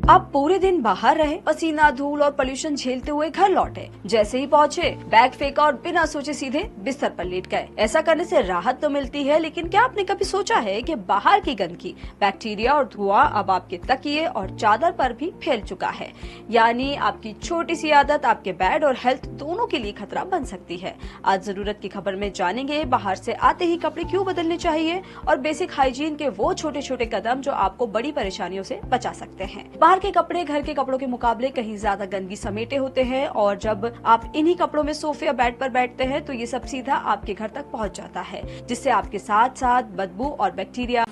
आप पूरे दिन बाहर रहे, पसीना, धूल और पोल्यूशन झेलते हुए घर लौटे। जैसे ही पहुँचे, बैग फेंका और बिना सोचे सीधे बिस्तर पर लेट गए। ऐसा करने से राहत तो मिलती है, लेकिन क्या आपने कभी सोचा है कि बाहर की गंदगी, बैक्टीरिया और धुआं अब आपके तकिए और चादर पर भी फैल चुका है। यानी आपकी छोटी सी आदत आपके बेड और हेल्थ दोनों के लिए खतरा बन सकती है। आज जरूरत की खबर में जानेंगे बाहर से आते ही कपड़े क्यों बदलने चाहिए और बेसिक हाइजीन के वो छोटे छोटे कदम जो आपको बड़ी परेशानियों से बचा सकते हैं। बाहर के कपड़े घर के कपड़ों के मुकाबले कहीं ज्यादा गंदगी समेटे होते हैं और जब आप इन्हीं कपड़ों में सोफे या बेड पर बैठते हैं तो ये सब सीधा आपके घर तक पहुंच जाता है, जिससे आपके साथ साथ बदबू और बैक्टीरिया।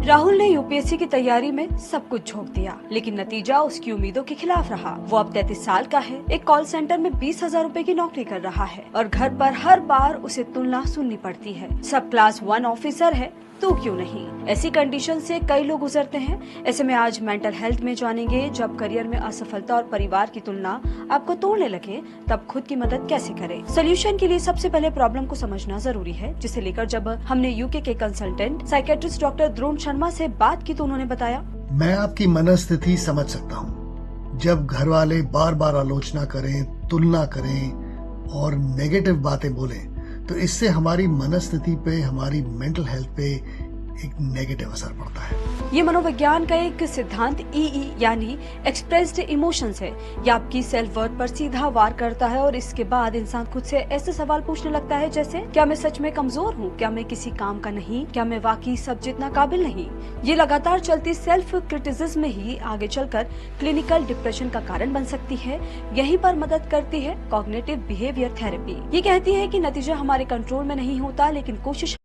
राहुल ने यूपीएससी की तैयारी में सब कुछ झोंक दिया, लेकिन नतीजा उसकी उम्मीदों के खिलाफ रहा। वो अब 33 साल का है, एक कॉल सेंटर में 20,000 रुपए की नौकरी कर रहा है और घर पर हर बार उसे तुलना सुननी पड़ती है। सब क्लास 1 ऑफिसर है तो क्यों नहीं। ऐसी कंडीशन से कई लोग गुजरते हैं। ऐसे में आज मेंटल हेल्थ में जानेंगे, जब करियर में असफलता और परिवार की तुलना आपको तोड़ने लगे तब खुद की मदद कैसे करें। सोल्यूशन के लिए सबसे पहले प्रॉब्लम को समझना जरूरी है, जिसे लेकर जब हमने यूके के कंसल्टेंट साइकेट्रिस्ट डॉक्टर ध्रुव शर्मा से बात की तो उन्होंने बताया, मैं आपकी मनस्थिति समझ सकता हूँ। जब घर वाले बार बार आलोचना करें, तुलना करें और नेगेटिव बातें बोलें तो इससे हमारी मनस्थिति पे, हमारी मेंटल हेल्थ पे एक नेगेटिव असर पड़ता है। ये मनोविज्ञान का एक सिद्धांत ईई यानी एक्सप्रेस्ड इमोशंस है। ये आपकी सेल्फ वर्थ पर सीधा वार करता है और इसके बाद इंसान खुद से ऐसे सवाल पूछने लगता है जैसे, क्या मैं सच में कमजोर हूँ? क्या मैं किसी काम का नहीं? क्या मैं वाकई सब जितना काबिल नहीं? ये लगातार चलती सेल्फ क्रिटिसिज्म ही आगे चलकर क्लिनिकल डिप्रेशन का कारण बन सकती है। यहीं पर मदद करती है कॉग्निटिव बिहेवियर थेरेपी। ये कहती है कि नतीजा हमारे कंट्रोल में नहीं होता, लेकिन कोशिश